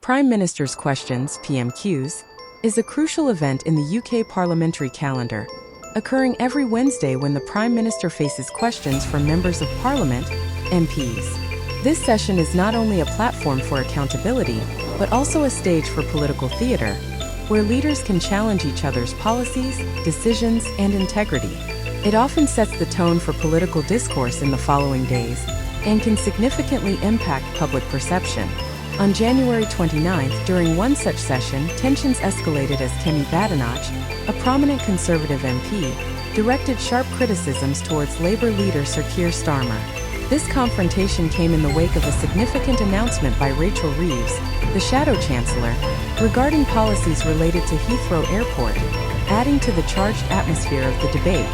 Prime Minister's Questions, PMQs, is a crucial event in the UK parliamentary calendar, occurring every Wednesday when the Prime Minister faces questions from members of Parliament, MPs. This session is not only a platform for accountability, but also a stage for political theatre, where leaders can challenge each other's policies, decisions, and integrity. It often sets the tone for political discourse in the following days, and can significantly impact public perception. On January 29th, during one such session, tensions escalated as Kemi Badenoch, a prominent Conservative MP, directed sharp criticisms towards Labour leader Sir Keir Starmer. This confrontation came in the wake of a significant announcement by Rachel Reeves, the Shadow Chancellor, regarding policies related to Heathrow Airport, adding to the charged atmosphere of the debate.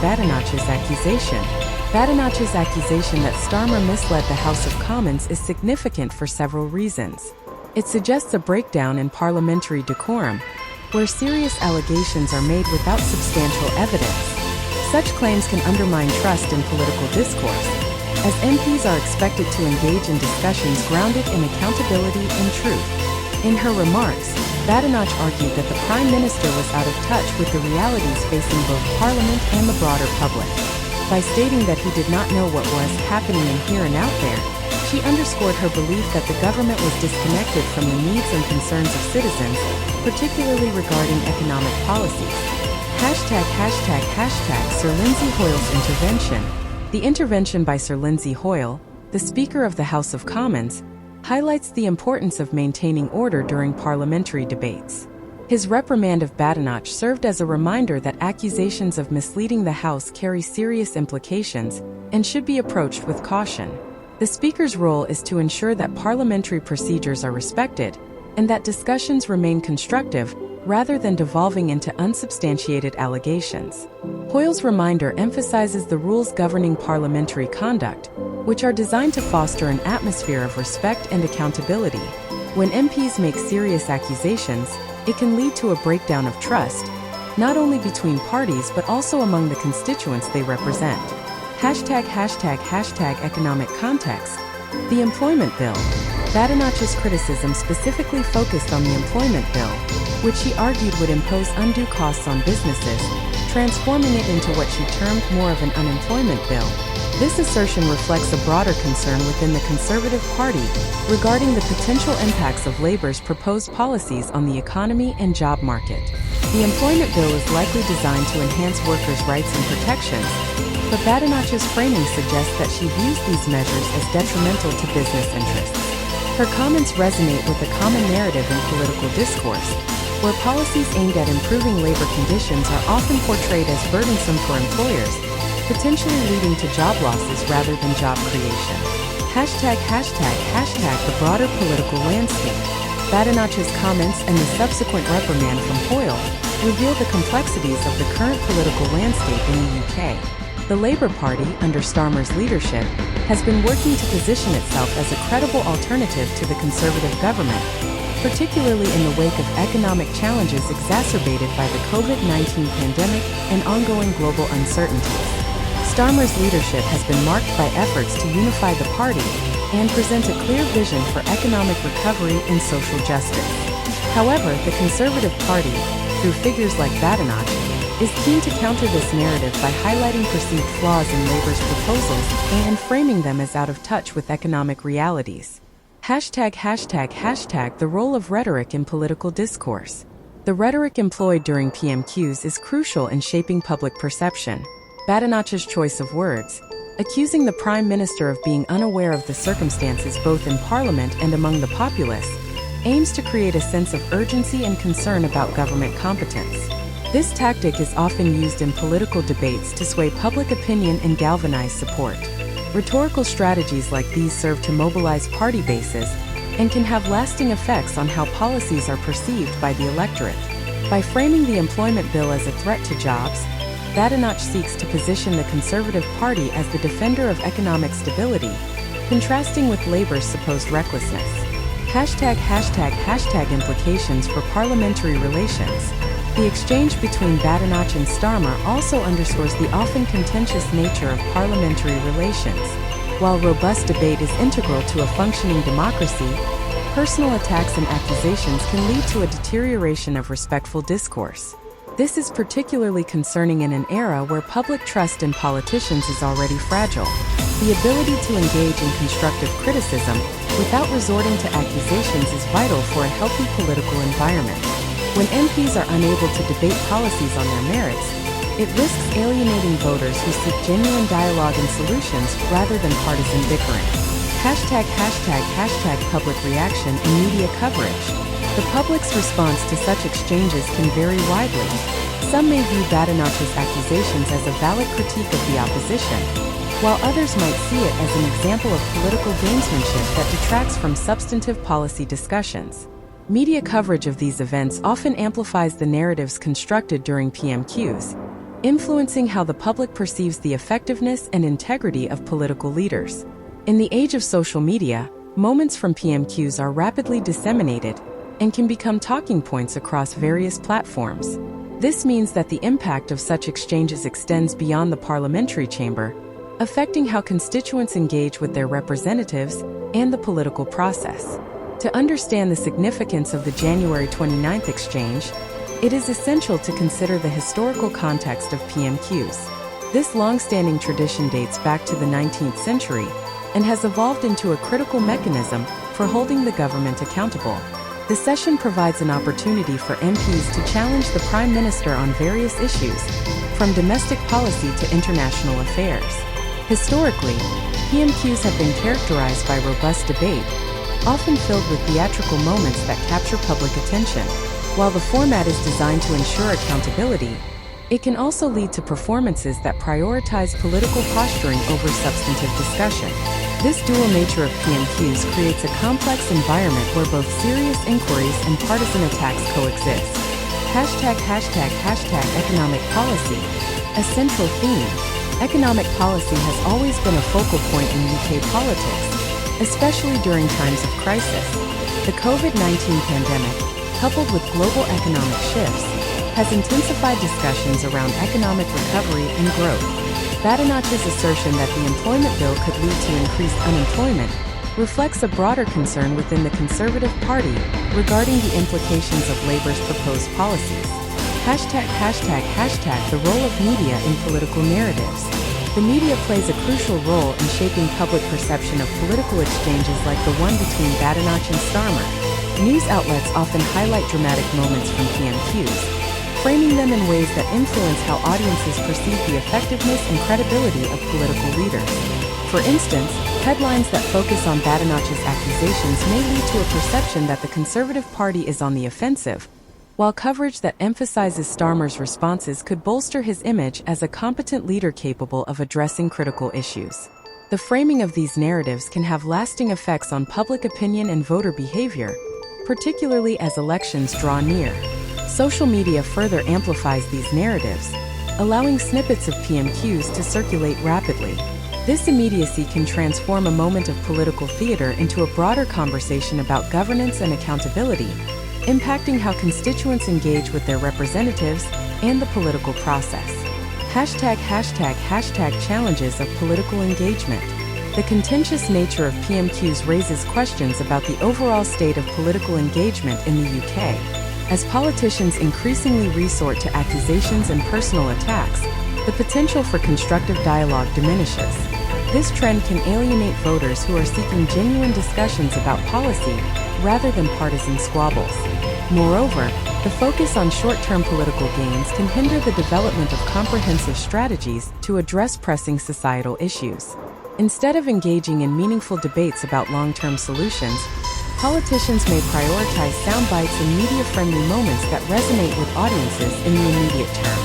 Badenoch's accusation. Badenoch's accusation that Starmer misled the House of Commons is significant for several reasons. It suggests a breakdown in parliamentary decorum, where serious allegations are made without substantial evidence. Such claims can undermine trust in political discourse, as MPs are expected to engage in discussions grounded in accountability and truth. In her remarks, Badenoch argued that the Prime Minister was out of touch with the realities facing both Parliament and the broader public. By stating that he did not know what was happening in here and out there, she underscored her belief that the government was disconnected from the needs and concerns of citizens, particularly regarding economic policies. Sir Lindsay Hoyle's intervention. The intervention by Sir Lindsay Hoyle, the Speaker of the House of Commons, highlights the importance of maintaining order during parliamentary debates. His reprimand of Badenoch served as a reminder that accusations of misleading the House carry serious implications and should be approached with caution. The Speaker's role is to ensure that parliamentary procedures are respected and that discussions remain constructive rather than devolving into unsubstantiated allegations. Hoyle's reminder emphasizes the rules governing parliamentary conduct, which are designed to foster an atmosphere of respect and accountability. When MPs make serious accusations, it can lead to a breakdown of trust, not only between parties but also among the constituents they represent. Economic context. The Employment Bill. Badenoch's criticism specifically focused on the Employment Bill, which she argued would impose undue costs on businesses, transforming it into what she termed more of an unemployment bill. This assertion reflects a broader concern within the Conservative Party regarding the potential impacts of Labour's proposed policies on the economy and job market. The Employment Bill is likely designed to enhance workers' rights and protections, but Badenoch's framing suggests that she views these measures as detrimental to business interests. Her comments resonate with a common narrative in political discourse, where policies aimed at improving labor conditions are often portrayed as burdensome for employers, potentially leading to job losses rather than job creation. The broader political landscape. Badenoch's comments and the subsequent reprimand from Hoyle reveal the complexities of the current political landscape in the UK. The Labour Party, under Starmer's leadership, has been working to position itself as a credible alternative to the Conservative government, particularly in the wake of economic challenges exacerbated by the COVID-19 pandemic and ongoing global uncertainties. Starmer's leadership has been marked by efforts to unify the party and present a clear vision for economic recovery and social justice. However, the Conservative Party, through figures like Badenoch, is keen to counter this narrative by highlighting perceived flaws in Labour's proposals and framing them as out of touch with economic realities. The role of rhetoric in political discourse. The rhetoric employed during PMQs is crucial in shaping public perception. Badenoch's choice of words, accusing the Prime Minister of being unaware of the circumstances both in Parliament and among the populace, aims to create a sense of urgency and concern about government competence. This tactic is often used in political debates to sway public opinion and galvanize support. Rhetorical strategies like these serve to mobilize party bases and can have lasting effects on how policies are perceived by the electorate. By framing the Employment Bill as a threat to jobs, Badenoch seeks to position the Conservative Party as the defender of economic stability, contrasting with Labour's supposed recklessness. Implications for parliamentary relations. The exchange between Badenoch and Starmer also underscores the often contentious nature of parliamentary relations. While robust debate is integral to a functioning democracy, personal attacks and accusations can lead to a deterioration of respectful discourse. This is particularly concerning in an era where public trust in politicians is already fragile. The ability to engage in constructive criticism without resorting to accusations is vital for a healthy political environment. When MPs are unable to debate policies on their merits, it risks alienating voters who seek genuine dialogue and solutions rather than partisan bickering. Public reaction and media coverage. The public's response to such exchanges can vary widely. Some may view Badenoch's accusations as a valid critique of the opposition, while others might see it as an example of political gamesmanship that detracts from substantive policy discussions. Media coverage of these events often amplifies the narratives constructed during PMQs, influencing how the public perceives the effectiveness and integrity of political leaders. In the age of social media, moments from PMQs are rapidly disseminated and can become talking points across various platforms. This means that the impact of such exchanges extends beyond the parliamentary chamber, affecting how constituents engage with their representatives and the political process. To understand the significance of the January 29th exchange, it is essential to consider the historical context of PMQs. This long-standing tradition dates back to the 19th century and has evolved into a critical mechanism for holding the government accountable. The session provides an opportunity for MPs to challenge the Prime Minister on various issues, from domestic policy to international affairs. Historically, PMQs have been characterized by robust debate, often filled with theatrical moments that capture public attention. While the format is designed to ensure accountability, it can also lead to performances that prioritize political posturing over substantive discussion. This dual nature of PMQs creates a complex environment where both serious inquiries and partisan attacks coexist. Economic policy. A central theme. Economic policy has always been a focal point in UK politics, especially during times of crisis. The COVID-19 pandemic, coupled with global economic shifts, has intensified discussions around economic recovery and growth. Badenoch's assertion that the employment bill could lead to increased unemployment reflects a broader concern within the Conservative Party regarding the implications of Labour's proposed policies. The role of media in political narratives. The media plays a crucial role in shaping public perception of political exchanges like the one between Badenoch and Starmer. News outlets often highlight dramatic moments from PMQs, framing them in ways that influence how audiences perceive the effectiveness and credibility of political leaders. For instance, headlines that focus on Badenoch's accusations may lead to a perception that the Conservative Party is on the offensive, while coverage that emphasizes Starmer's responses could bolster his image as a competent leader capable of addressing critical issues. The framing of these narratives can have lasting effects on public opinion and voter behavior, particularly as elections draw near. Social media further amplifies these narratives, allowing snippets of PMQs to circulate rapidly. This immediacy can transform a moment of political theater into a broader conversation about governance and accountability, impacting how constituents engage with their representatives and the political process. Challenges of political engagement. The contentious nature of PMQs raises questions about the overall state of political engagement in the UK. As politicians increasingly resort to accusations and personal attacks, the potential for constructive dialogue diminishes. This trend can alienate voters who are seeking genuine discussions about policy rather than partisan squabbles. Moreover, the focus on short-term political gains can hinder the development of comprehensive strategies to address pressing societal issues. Instead of engaging in meaningful debates about long-term solutions, politicians may prioritize sound bites and media-friendly moments that resonate with audiences in the immediate term.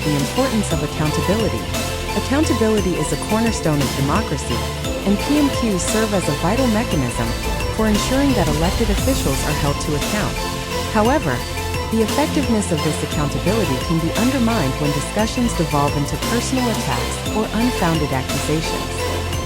The importance of accountability. Accountability is a cornerstone of democracy, and PMQs serve as a vital mechanism for ensuring that elected officials are held to account. However, the effectiveness of this accountability can be undermined when discussions devolve into personal attacks or unfounded accusations.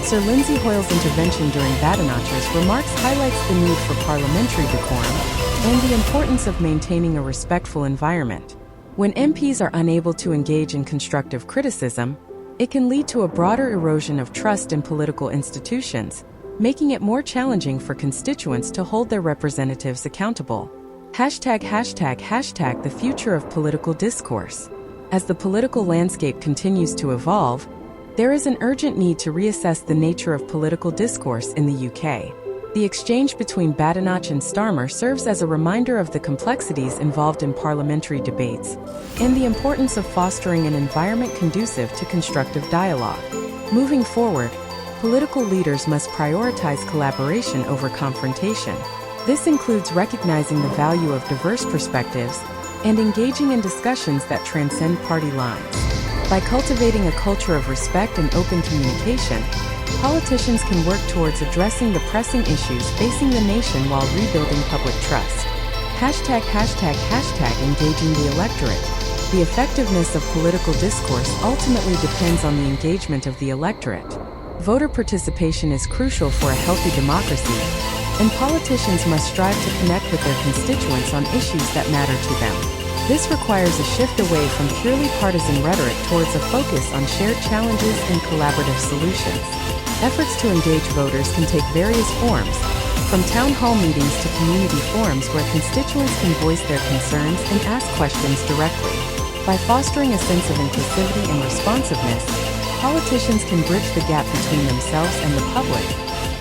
Sir Lindsay Hoyle's intervention during Badenoch's remarks highlights the need for parliamentary decorum and the importance of maintaining a respectful environment. When MPs are unable to engage in constructive criticism, it can lead to a broader erosion of trust in political institutions, making it more challenging for constituents to hold their representatives accountable. ###The future of political discourse. As the political landscape continues to evolve, there is an urgent need to reassess the nature of political discourse in the UK. The exchange between Badenoch and Starmer serves as a reminder of the complexities involved in parliamentary debates and the importance of fostering an environment conducive to constructive dialogue. Moving forward, political leaders must prioritize collaboration over confrontation. This includes recognizing the value of diverse perspectives and engaging in discussions that transcend party lines. By cultivating a culture of respect and open communication, politicians can work towards addressing the pressing issues facing the nation while rebuilding public trust. ###Engaging the electorate. The effectiveness of political discourse ultimately depends on the engagement of the electorate. Voter participation is crucial for a healthy democracy, and politicians must strive to connect with their constituents on issues that matter to them. This requires a shift away from purely partisan rhetoric towards a focus on shared challenges and collaborative solutions. Efforts to engage voters can take various forms, from town hall meetings to community forums where constituents can voice their concerns and ask questions directly. By fostering a sense of inclusivity and responsiveness, politicians can bridge the gap between themselves and the public,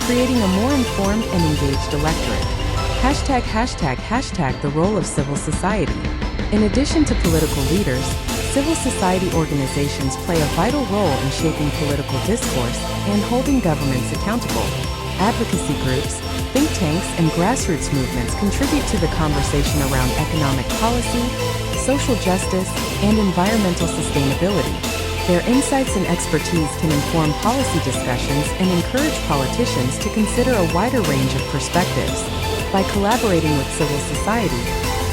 creating a more informed and engaged electorate. ### The role of civil society. In addition to political leaders, civil society organizations play a vital role in shaping political discourse and holding governments accountable. Advocacy groups, think tanks, and grassroots movements contribute to the conversation around economic policy, social justice, and environmental sustainability. Their insights and expertise can inform policy discussions and encourage politicians to consider a wider range of perspectives. By collaborating with civil society,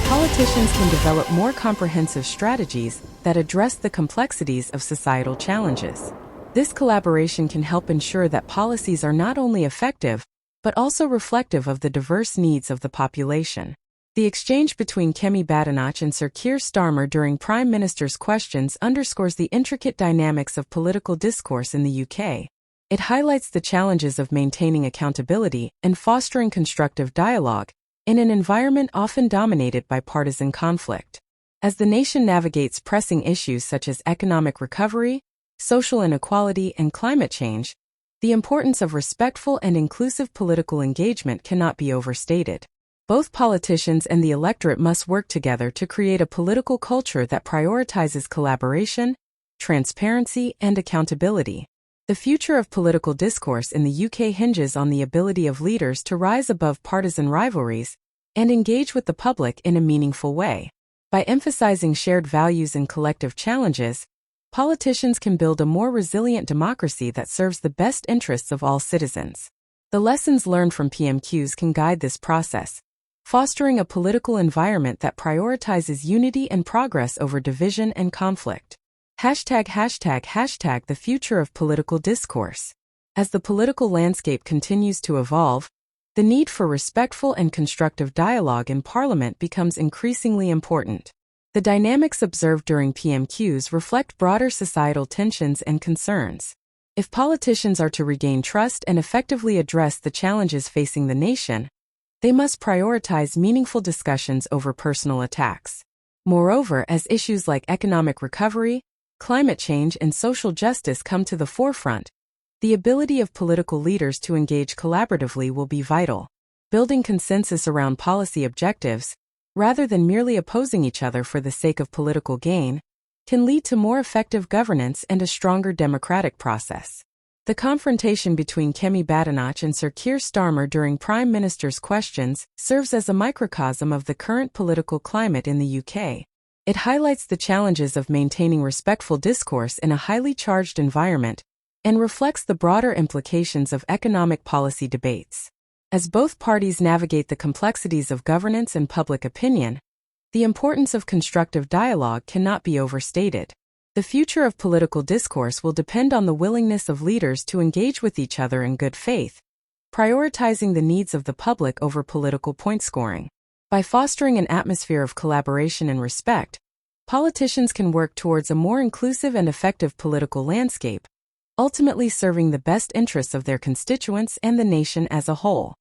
politicians can develop more comprehensive strategies that address the complexities of societal challenges. This collaboration can help ensure that policies are not only effective, but also reflective of the diverse needs of the population. The exchange between Kemi Badenoch and Sir Keir Starmer during Prime Minister's questions underscores the intricate dynamics of political discourse in the UK. It highlights the challenges of maintaining accountability and fostering constructive dialogue in an environment often dominated by partisan conflict. As the nation navigates pressing issues such as economic recovery, social inequality, and climate change, the importance of respectful and inclusive political engagement cannot be overstated. Both politicians and the electorate must work together to create a political culture that prioritizes collaboration, transparency, and accountability. The future of political discourse in the UK hinges on the ability of leaders to rise above partisan rivalries and engage with the public in a meaningful way. By emphasizing shared values and collective challenges, politicians can build a more resilient democracy that serves the best interests of all citizens. The lessons learned from PMQs can guide this process, fostering a political environment that prioritizes unity and progress over division and conflict. ### The future of political discourse. As the political landscape continues to evolve, the need for respectful and constructive dialogue in Parliament becomes increasingly important. The dynamics observed during PMQs reflect broader societal tensions and concerns. If politicians are to regain trust and effectively address the challenges facing the nation, they must prioritize meaningful discussions over personal attacks. Moreover, as issues like economic recovery, climate change, and social justice come to the forefront, the ability of political leaders to engage collaboratively will be vital. Building consensus around policy objectives, rather than merely opposing each other for the sake of political gain, can lead to more effective governance and a stronger democratic process. The confrontation between Kemi Badenoch and Sir Keir Starmer during Prime Minister's questions serves as a microcosm of the current political climate in the UK. It highlights the challenges of maintaining respectful discourse in a highly charged environment and reflects the broader implications of economic policy debates. As both parties navigate the complexities of governance and public opinion, the importance of constructive dialogue cannot be overstated. The future of political discourse will depend on the willingness of leaders to engage with each other in good faith, prioritizing the needs of the public over political point scoring. By fostering an atmosphere of collaboration and respect, politicians can work towards a more inclusive and effective political landscape, ultimately serving the best interests of their constituents and the nation as a whole.